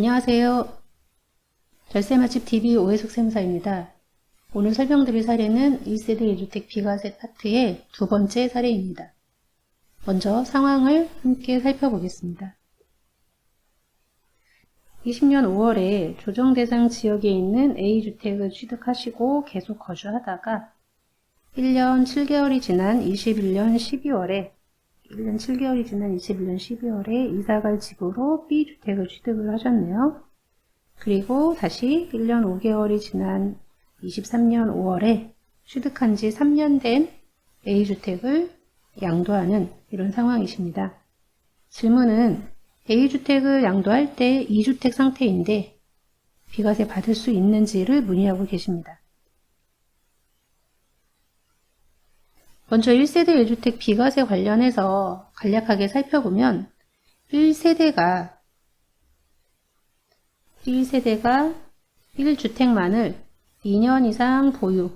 안녕하세요. 절세맛집TV 오해숙 세무사입니다. 오늘 설명드릴 사례는 1세대 1주택 비과세 파트의 두 번째 사례입니다. 먼저 상황을 함께 살펴보겠습니다. 20년 5월에 조정대상 지역에 있는 A주택을 취득하시고 계속 거주하다가 1년 7개월이 지난 21년 12월에 이사갈 집으로 B주택을 취득을 하셨네요. 그리고 다시 1년 5개월이 지난 23년 5월에 취득한 지 3년 된 A주택을 양도하는 이런 상황이십니다. 질문은 A주택을 양도할 때 2주택 상태인데 비과세 받을 수 있는지를 문의하고 계십니다. 먼저 1세대 1주택 비과세 관련해서 간략하게 살펴보면 1세대가 1주택만을 2년 이상 보유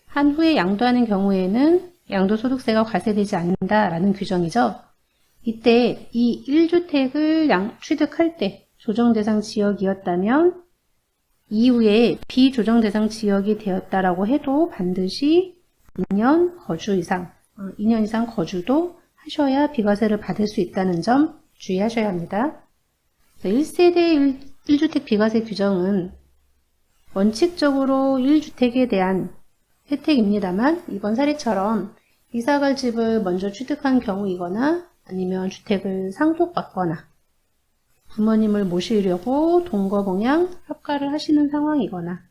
한 후에 양도하는 경우에는 양도소득세가 과세되지 않는다라는 규정이죠. 이때 이 1주택을 취득할 때 조정대상 지역이었다면 이후에 비조정대상 지역이 되었다라고 해도 반드시 2년 이상 거주도 하셔야 비과세를 받을 수 있다는 점 주의하셔야 합니다. 1세대 1주택 비과세 규정은 원칙적으로 1주택에 대한 혜택입니다만 이번 사례처럼 이사갈 집을 먼저 취득한 경우이거나 아니면 주택을 상속받거나 부모님을 모시려고 동거봉양 합가를 하시는 상황이거나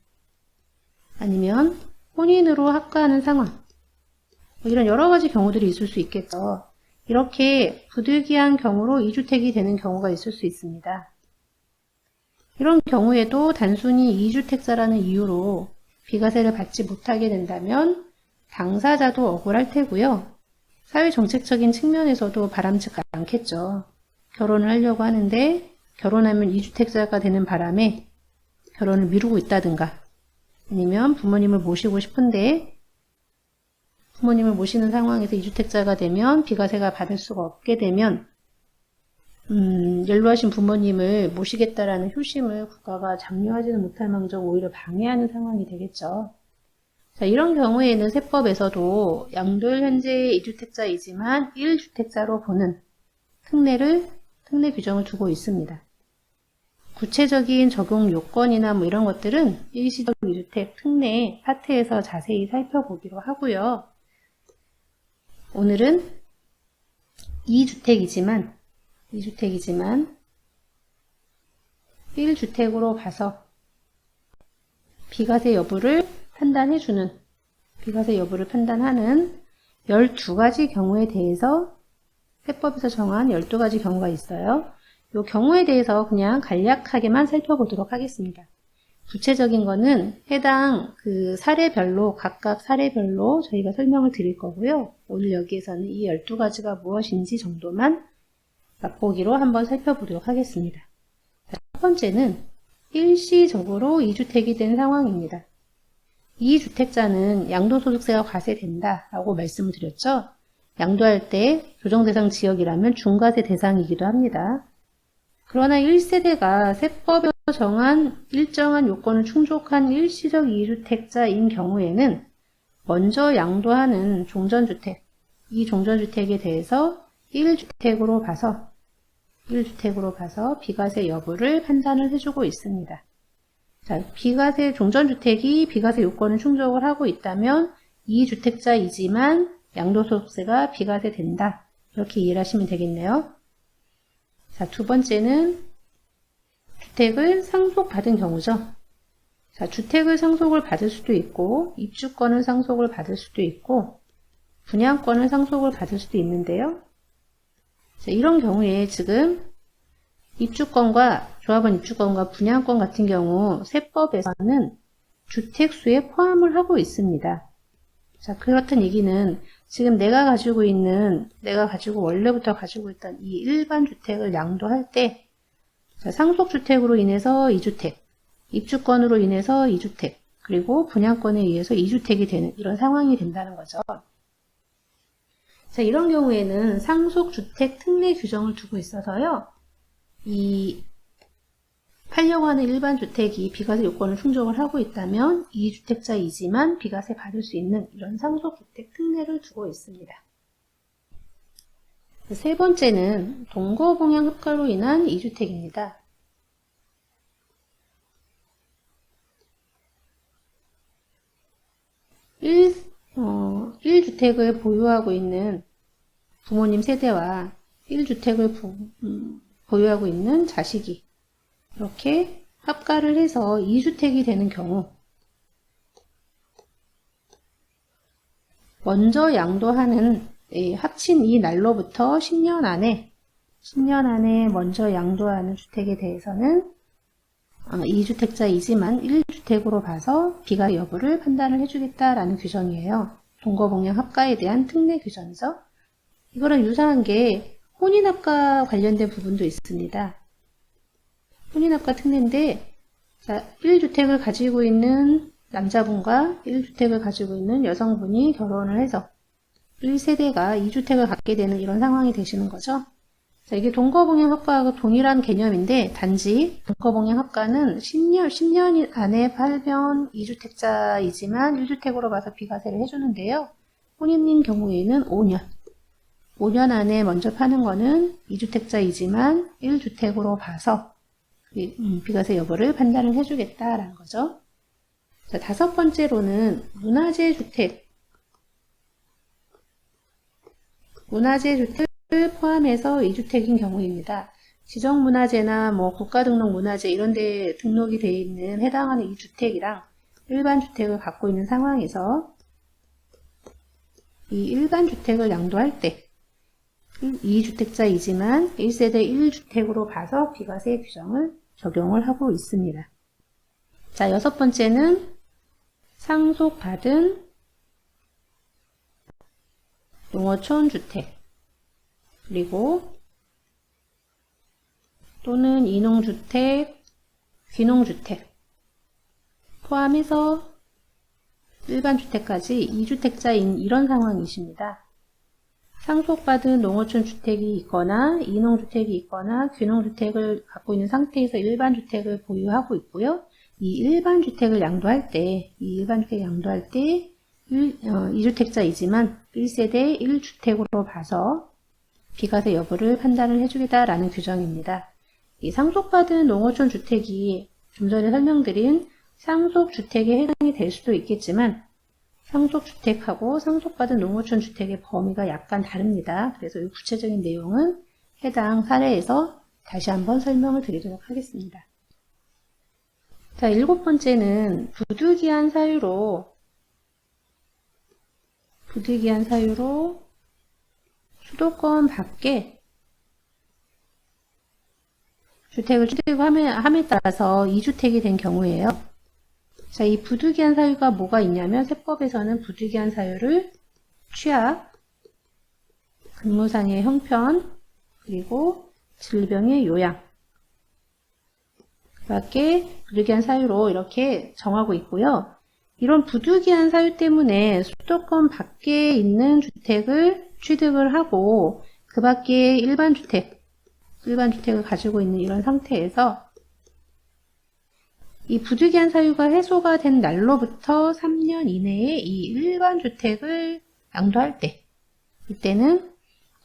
아니면 혼인으로 합가하는 상황 이런 여러가지 경우들이 있을 수 있겠죠. 이렇게 부득이한 경우로 2주택이 되는 경우가 있을 수 있습니다. 이런 경우에도 단순히 2주택자라는 이유로 비과세를 받지 못하게 된다면 당사자도 억울할 테고요. 사회정책적인 측면에서도 바람직하지 않겠죠. 결혼을 하려고 하는데 결혼하면 2주택자가 되는 바람에 결혼을 미루고 있다든가 아니면 부모님을 모시고 싶은데 부모님을 모시는 상황에서 2주택자가 되면 비과세가 받을 수가 없게 되면 연로하신 부모님을 모시겠다라는 효심을 국가가 장려하지는 못할 망정 오히려 방해하는 상황이 되겠죠. 자, 이런 경우에는 세법에서도 양도일 현재 2주택자이지만 1주택자로 보는 특례 규정을 두고 있습니다. 구체적인 적용 요건이나 이런 것들은 일시적 2주택 특례 파트에서 자세히 살펴보기로 하고요. 오늘은 2주택이지만 1주택으로 봐서 비과세 여부를 판단하는 12가지 경우에 대해서 세법에서 정한 12가지 경우가 있어요. 이 경우에 대해서 그냥 간략하게만 살펴보도록 하겠습니다. 구체적인 거는 해당 각각 사례별로 저희가 설명을 드릴 거고요. 오늘 여기에서는 이 12가지가 무엇인지 정도만 맛보기로 한번 살펴보도록 하겠습니다. 첫 번째는 일시적으로 2주택이 된 상황입니다. 2주택자는 양도소득세가 과세된다라고 말씀을 드렸죠. 양도할 때 조정대상 지역이라면 중과세 대상이기도 합니다. 그러나 1세대가 세법에서 정한 일정한 요건을 충족한 일시적 2주택자인 경우에는 먼저 양도하는 종전주택, 이 종전주택에 대해서 1주택으로 봐서 비과세 여부를 판단을 해주고 있습니다. 자, 종전주택이 비과세 요건을 충족을 하고 있다면 2주택자이지만 양도소득세가 비과세 된다. 이렇게 이해를 하시면 되겠네요. 자, 두 번째는 주택을 상속받은 경우죠. 자, 주택을 상속을 받을 수도 있고 입주권을 상속을 받을 수도 있고 분양권을 상속을 받을 수도 있는데요. 자, 이런 경우에 지금 조합원 입주권과 분양권 같은 경우 세법에서는 주택수에 포함을 하고 있습니다. 자, 그렇다는 얘기는 지금 내가 원래부터 가지고 있던 이 일반 주택을 양도할 때 상속주택으로 인해서 2주택, 입주권으로 인해서 2주택, 그리고 분양권에 의해서 2주택이 되는 이런 상황이 된다는 거죠. 자, 이런 경우에는 상속주택 특례 규정을 두고 있어서요. 이 팔려고 하는 일반 주택이 비과세 요건을 충족을 하고 있다면 2주택자이지만 비과세 받을 수 있는 이런 상속주택 특례를 두고 있습니다. 세 번째는 동거봉양 합가로 인한 2주택입니다. 1주택을 보유하고 있는 부모님 세대와 1주택을 보유하고 있는 자식이 이렇게 합가를 해서 2주택이 되는 경우 먼저 양도하는 합친 이 날로부터 10년 안에 먼저 양도하는 주택에 대해서는 2주택자이지만 1주택으로 봐서 비과세 여부를 판단을 해주겠다라는 규정이에요. 동거봉양 합가에 대한 특례 규정이죠. 이거랑 유사한 게 혼인합가 관련된 부분도 있습니다. 혼인합가 특례인데 1주택을 가지고 있는 남자분과 1주택을 가지고 있는 여성분이 결혼을 해서 1세대가 2주택을 갖게 되는 이런 상황이 되시는 거죠. 자, 이게 동거봉양 합가하고 동일한 개념인데 단지 동거봉양 합가는 10년 안에 팔면 2주택자이지만 1주택으로 봐서 비과세를 해주는데요. 혼인인 경우에는 5년 안에 먼저 파는 거는 2주택자이지만 1주택으로 봐서 비과세 여부를 판단을 해주겠다라는 거죠. 자, 다섯 번째로는 문화재 주택을 포함해서 2주택인 경우입니다. 지정문화재나 국가등록문화재 이런 데 등록이 되어 있는 해당하는 2주택이랑 일반 주택을 갖고 있는 상황에서 이 일반 주택을 양도할 때 2주택자이지만 1세대 1주택으로 봐서 비과세 규정을 적용을 하고 있습니다. 자, 여섯 번째는 상속받은 농어촌 주택 그리고 또는 이농주택, 귀농주택 포함해서 일반 주택까지 2주택자인 이런 상황이십니다. 상속받은 농어촌 주택이 있거나 이농주택이 있거나 귀농주택을 갖고 있는 상태에서 일반 주택을 보유하고 있고요. 이 일반 주택을 양도할 때 2주택자이지만 1세대 1주택으로 봐서 비과세 여부를 판단을 해주겠다라는 규정입니다. 이 상속받은 농어촌 주택이 좀 전에 설명드린 상속주택에 해당이 될 수도 있겠지만 상속주택하고 상속받은 농어촌 주택의 범위가 약간 다릅니다. 그래서 이 구체적인 내용은 해당 사례에서 다시 한번 설명을 드리도록 하겠습니다. 자, 일곱 번째는 부득이한 사유로 수도권 밖에 주택을 취득함에 따라서 2주택이 된 경우예요. 자, 이 부득이한 사유가 뭐가 있냐면 세법에서는 부득이한 사유를 취약, 근무상의 형편, 그리고 질병의 요양 밖에 부득이한 사유로 이렇게 정하고 있고요. 이런 부득이한 사유 때문에 수도권 밖에 있는 주택을 취득을 하고 그 밖에 일반 주택을 가지고 있는 이런 상태에서 이 부득이한 사유가 해소가 된 날로부터 3년 이내에 이 일반 주택을 양도할 때 이때는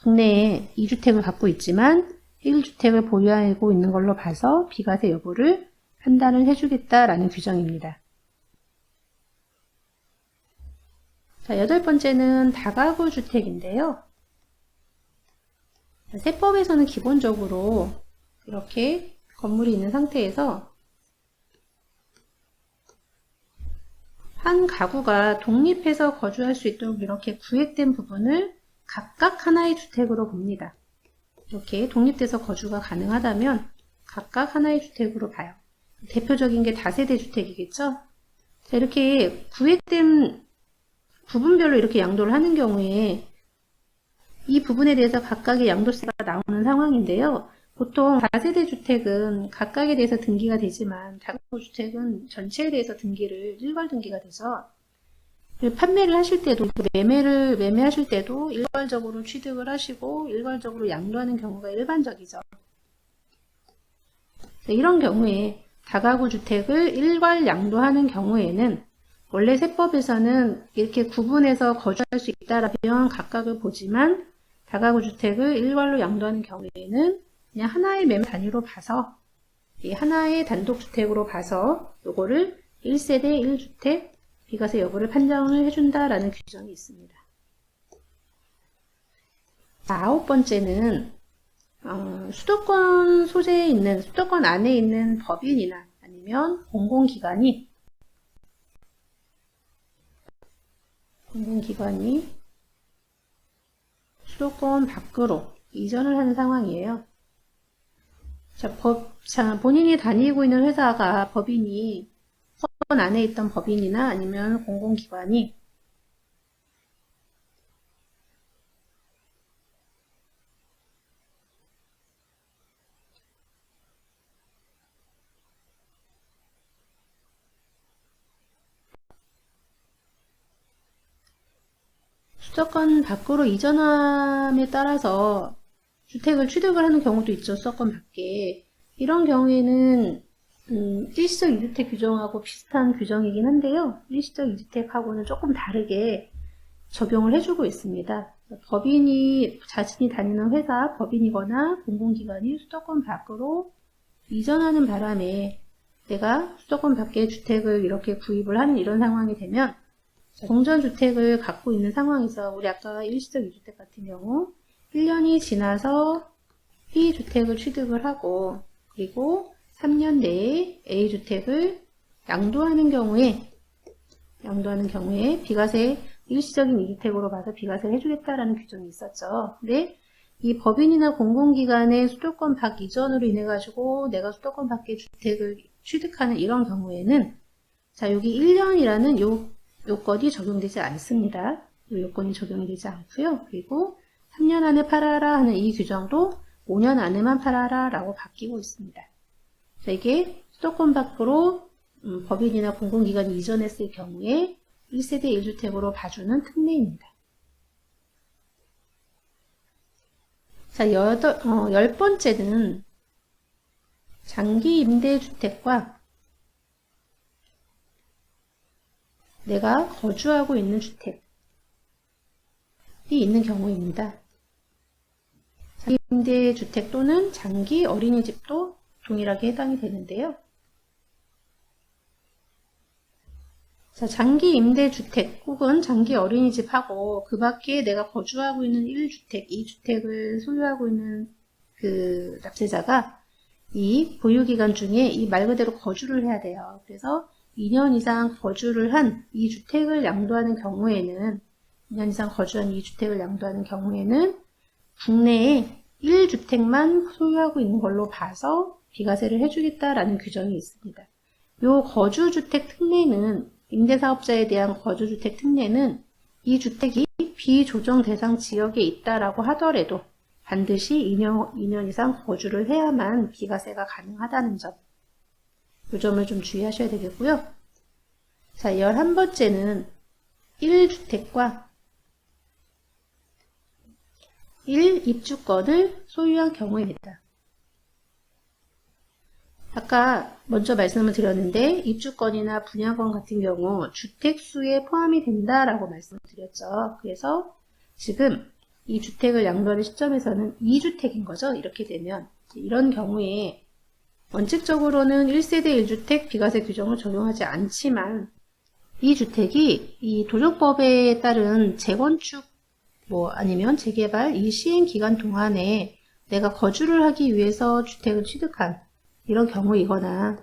국내에 2주택을 갖고 있지만 1주택을 보유하고 있는 걸로 봐서 비과세 여부를 판단을 해주겠다라는 규정입니다. 자, 여덟 번째는 다가구 주택인데요. 세법에서는 기본적으로 이렇게 건물이 있는 상태에서 한 가구가 독립해서 거주할 수 있도록 이렇게 구획된 부분을 각각 하나의 주택으로 봅니다. 이렇게 독립돼서 거주가 가능하다면 각각 하나의 주택으로 봐요. 대표적인 게 다세대 주택이겠죠? 자, 이렇게 구획된 부분별로 이렇게 양도를 하는 경우에 이 부분에 대해서 각각의 양도세가 나오는 상황인데요. 보통 다세대 주택은 각각에 대해서 등기가 되지만 다가구 주택은 전체에 대해서 일괄 등기가 돼서 판매를 하실 때도 매매하실 때도 일괄적으로 취득을 하시고 일괄적으로 양도하는 경우가 일반적이죠. 이런 경우에 다가구 주택을 일괄 양도하는 경우에는 원래 세법에서는 이렇게 구분해서 거주할 수 있다라면 각각을 보지만 다가구 주택을 일괄로 양도하는 경우에는 그냥 하나의 매매 단위로 봐서 이 하나의 단독주택으로 봐서 요거를 1세대 1주택 비과세 여부를 판정을 해준다라는 규정이 있습니다. 자, 9번째는 수도권 소재에 있는 수도권 안에 있는 법인이나 아니면 공공기관이 수도권 밖으로 이전을 하는 상황이에요. 자, 본인이 다니고 있는 회사가 법인이 수도권 안에 있던 법인이나 아니면 공공기관이 수도권 밖으로 이전함에 따라서 주택을 취득을 하는 경우도 있죠. 수도권 밖에. 이런 경우에는 일시적 2주택 규정하고 비슷한 규정이긴 한데요. 일시적 2주택하고는 조금 다르게 적용을 해주고 있습니다. 법인이 자신이 다니는 회사, 법인이거나 공공기관이 수도권 밖으로 이전하는 바람에 내가 수도권 밖에 주택을 이렇게 구입을 하는 이런 상황이 되면 공전주택을 갖고 있는 상황에서 우리 아까 일시적 2주택 같은 경우 1년이 지나서 B주택을 취득을 하고 그리고 3년 내에 A주택을 양도하는 경우에 비과세 일시적인 2주택으로 봐서 비과세를 해주겠다라는 규정이 있었죠. 근데 이 법인이나 공공기관의 수도권 밖 이전으로 인해 가지고 내가 수도권 밖의 주택을 취득하는 이런 경우에는 자, 여기 1년이라는 요건이 적용되지 않습니다. 이 요건이 적용이 되지 않고요. 그리고 3년 안에 팔아라 하는 이 규정도 5년 안에만 팔아라 라고 바뀌고 있습니다. 자, 이게 수도권 밖으로 법인이나 공공기관이 이전했을 경우에 1세대 1주택으로 봐주는 특례입니다. 자, 10번째는 장기 임대주택과 내가 거주하고 있는 주택이 있는 경우입니다. 장기 임대주택 또는 장기 어린이집도 동일하게 해당이 되는데요. 자, 장기 임대주택 혹은 장기 어린이집하고 그 밖에 내가 거주하고 있는 1주택, 2주택을 소유하고 있는 그 납세자가 이 보유기간 중에 이 말 그대로 거주를 해야 돼요. 그래서 2년 이상 거주를 한 2주택을 양도하는 경우에는 2년 이상 거주한 2주택을 양도하는 경우에는 국내에 1주택만 소유하고 있는 걸로 봐서 비과세를 해주겠다라는 규정이 있습니다. 이 거주주택 특례는 임대사업자에 대한 거주주택 특례는 이 주택이 비조정 대상 지역에 있다라고 하더라도 반드시 2년 이상 거주를 해야만 비과세가 가능하다는 점. 이 점을 좀 주의하셔야 되겠고요. 자, 11번째는 1주택과 1입주권을 소유한 경우입니다. 아까 먼저 말씀을 드렸는데 입주권이나 분양권 같은 경우 주택수에 포함이 된다라고 말씀을 드렸죠. 그래서 지금 이 주택을 양도하는 시점에서는 2주택인 거죠. 이렇게 되면 이런 경우에 원칙적으로는 1세대 1주택 비과세 규정을 적용하지 않지만 이 주택이 이 도정법에 따른 재건축 아니면 재개발 이 시행 기간 동안에 내가 거주를 하기 위해서 주택을 취득한 이런 경우이거나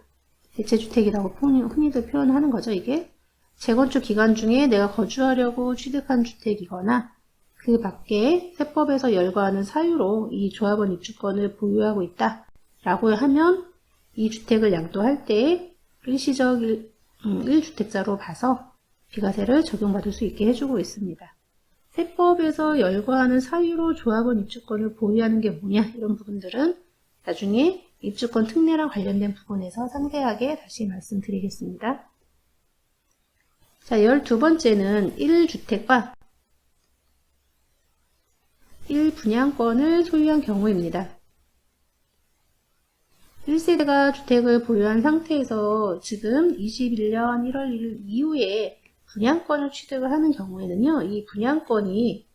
대체주택이라고 흔히들 표현하는 거죠. 이게 재건축 기간 중에 내가 거주하려고 취득한 주택이거나 그 밖에 세법에서 열거하는 사유로 이 조합원 입주권을 보유하고 있다 라고 하면 이 주택을 양도할 때 일시적 1주택자로 봐서 비과세를 적용받을 수 있게 해주고 있습니다. 세법에서 열거하는 사유로 조합원 입주권을 보유하는 게 뭐냐 이런 부분들은 나중에 입주권 특례랑 관련된 부분에서 상세하게 다시 말씀드리겠습니다. 자, 12번째는 1주택과 1분양권을 소유한 경우입니다. 1세대 세대가 주택을 보유한 상태에서 지금 21년 1월 1일 이후에 분양권을 취득을 하는 경우에는요, 이 분양권이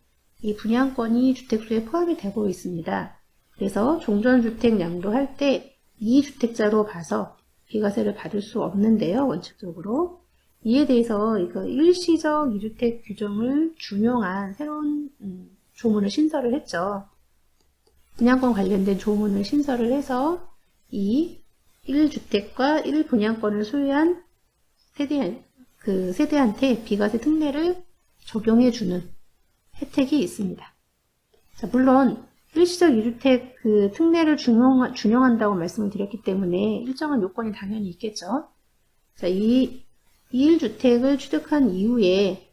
주택수에 포함이 되고 있습니다. 그래서 종전주택 양도할 때 이 주택자로 봐서 비과세를 받을 수 없는데요, 원칙적으로. 이에 대해서 이거 일시적 2주택 규정을 준용한 새로운 조문을 신설을 했죠. 분양권 관련된 조문을 신설을 해서 이 1주택과 1분양권을 소유한 세대한테 비과세 특례를 적용해주는 혜택이 있습니다. 자, 물론 일시적 2주택 그 특례를 준용한다고 말씀을 드렸기 때문에 일정한 요건이 당연히 있겠죠. 자, 이 1주택을 취득한 이후에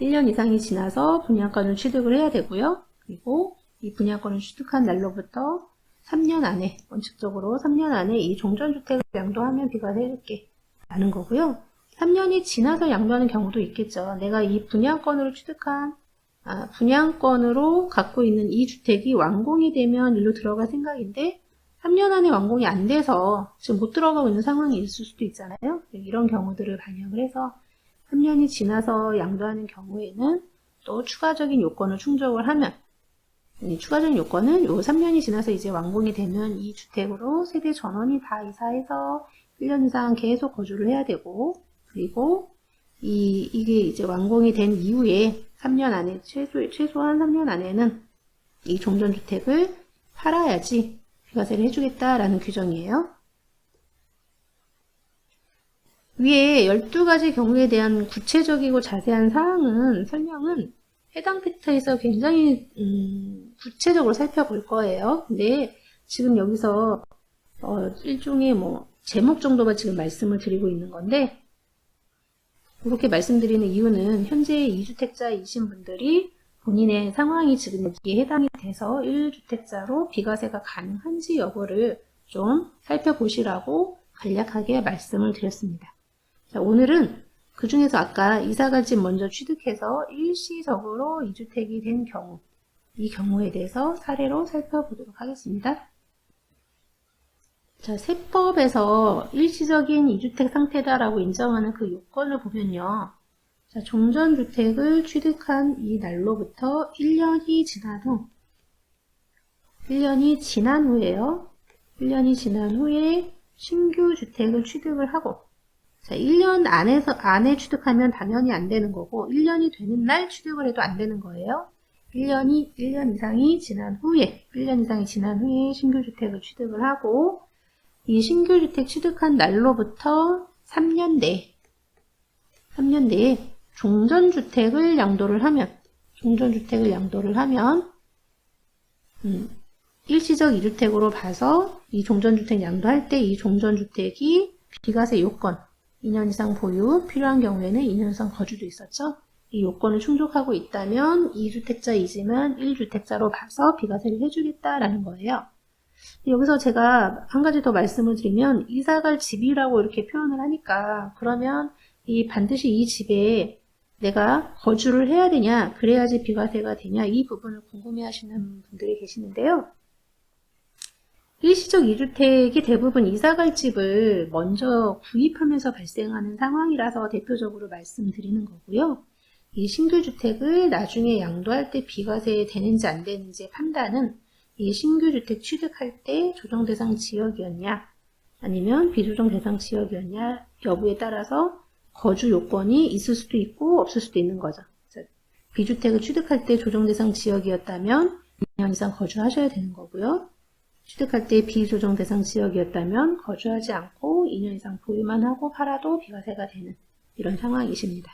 1년 이상이 지나서 분양권을 취득을 해야 되고요. 그리고 이 분양권을 취득한 날로부터 3년 안에, 원칙적으로 3년 안에 이 종전주택을 양도하면 비과세 해줄게 라는 거고요. 3년이 지나서 양도하는 경우도 있겠죠. 내가 이 분양권으로 갖고 있는 이 주택이 완공이 되면 일로 들어갈 생각인데 3년 안에 완공이 안 돼서 지금 못 들어가고 있는 상황이 있을 수도 있잖아요. 이런 경우들을 반영을 해서 3년이 지나서 양도하는 경우에는 또 추가적인 요건을 충족을 하면, 이 추가적인 요건은 요 3년이 지나서 이제 완공이 되면 이 주택으로 세대 전원이 다 이사해서 1년 이상 계속 거주를 해야 되고, 그리고 이게 이제 완공이 된 이후에 3년 안에, 최소한 3년 안에는 이 종전주택을 팔아야지 비과세를 해주겠다라는 규정이에요. 위에 12가지 경우에 대한 구체적이고 자세한 설명은 해당 팩트에서 굉장히 구체적으로 살펴볼 거예요. 근데 지금 여기서 일종의 제목 정도만 지금 말씀을 드리고 있는 건데, 그렇게 말씀드리는 이유는 현재 2주택자이신 분들이 본인의 상황이 지금 여기에 해당이 돼서 1주택자로 비과세가 가능한지 여부를 좀 살펴보시라고 간략하게 말씀을 드렸습니다. 자, 오늘은 그 중에서 아까 이사갈 집 먼저 취득해서 일시적으로 2주택이 된 경우, 이 경우에 대해서 사례로 살펴보도록 하겠습니다. 자, 세법에서 일시적인 2주택 상태다라고 인정하는 그 요건을 보면요. 자, 종전주택을 취득한 이 날로부터 1년이 지난 후에요. 1년이 지난 후에 신규 주택을 취득을 하고, 자, 1년 안에 취득하면 당연히 안 되는 거고, 1년이 되는 날 취득을 해도 안 되는 거예요. 1년 이상이 지난 후에 신규 주택을 취득을 하고, 이 신규 주택 취득한 날로부터 3년 내에 종전주택을 양도를 하면, 일시적 2주택으로 봐서 이 종전주택 양도할 때 이 종전주택이 비과세 요건, 2년 이상 보유, 필요한 경우에는 2년 이상 거주도 있었죠. 이 요건을 충족하고 있다면 2주택자이지만 1주택자로 봐서 비과세를 해주겠다라는 거예요. 여기서 제가 한 가지 더 말씀을 드리면, 이사갈 집이라고 이렇게 표현을 하니까, 그러면 반드시 이 집에 내가 거주를 해야 되냐, 그래야지 비과세가 되냐, 이 부분을 궁금해 하시는 분들이 계시는데요. 일시적 2주택이 대부분 이사갈 집을 먼저 구입하면서 발생하는 상황이라서 대표적으로 말씀드리는 거고요. 이 신규 주택을 나중에 양도할 때 비과세 되는지 안 되는지의 판단은 이 신규 주택 취득할 때 조정 대상 지역이었냐, 아니면 비조정 대상 지역이었냐 여부에 따라서 거주 요건이 있을 수도 있고 없을 수도 있는 거죠. 비주택을 취득할 때 조정 대상 지역이었다면 2년 이상 거주하셔야 되는 거고요. 취득할 때 비조정 대상 지역이었다면 거주하지 않고 2년 이상 보유만 하고 팔아도 비과세가 되는 이런 상황이십니다.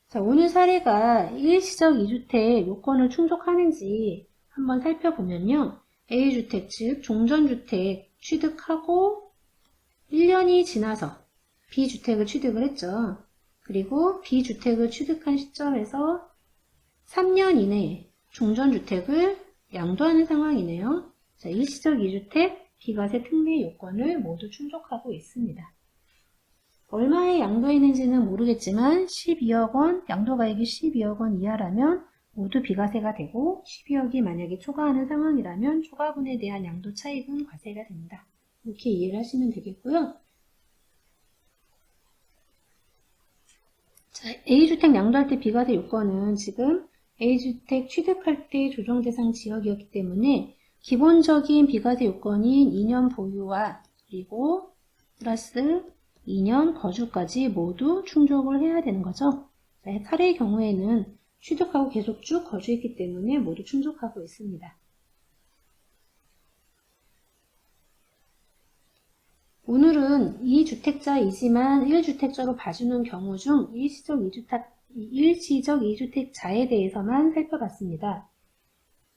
자, 오늘 사례가 일시적 2주택 요건을 충족하는지 한번 살펴보면요. A주택 즉 종전주택 취득하고 1년이 지나서 B주택을 취득을 했죠. 그리고 B주택을 취득한 시점에서 3년 이내에 종전주택을 양도하는 상황이네요. 자, 일시적 2주택 비과세 특례 요건을 모두 충족하고 있습니다. 얼마에 양도했는지는 모르겠지만 12억 원, 양도가액이 12억 원 이하라면 모두 비과세가 되고 12억이 만약에 초과하는 상황이라면 초과분에 대한 양도 차익은 과세가 됩니다. 이렇게 이해를 하시면 되겠고요. 자, A주택 양도할 때 비과세 요건은 지금 A주택 취득할 때 조정 대상 지역이었기 때문에 기본적인 비과세 요건인 2년 보유와 그리고 플러스 2년 거주까지 모두 충족을 해야 되는 거죠. 자, 사례의 경우에는 취득하고 계속 쭉 거주했기 때문에 모두 충족하고 있습니다. 오늘은 2주택자이지만 1주택자로 봐주는 경우 중 일시적 2주택자에 대해서만 살펴봤습니다.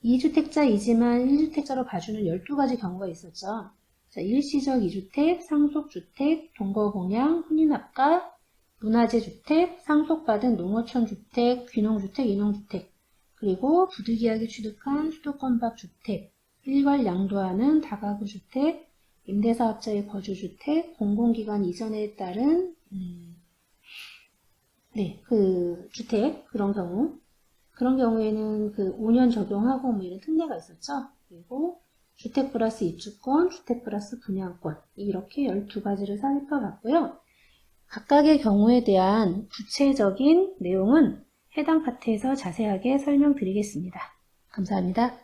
2주택자이지만 1주택자로 봐주는 12가지 경우가 있었죠. 자, 일시적 2주택, 상속주택, 동거공양, 혼인합가, 문화재주택, 상속받은 농어촌주택, 귀농주택, 인농주택, 그리고 부득이하게 취득한 수도권박주택, 일괄 양도하는 다가구주택, 임대사업자의 거주주택, 공공기관 이전에 따른 그 주택 그런 경우에는 그 5년 적용하고 뭐 이런 특례가 있었죠. 그리고 주택 플러스 입주권, 주택 플러스 분양권 이렇게 12가지를 살펴봤고요. 각각의 경우에 대한 구체적인 내용은 해당 파트에서 자세하게 설명드리겠습니다. 감사합니다.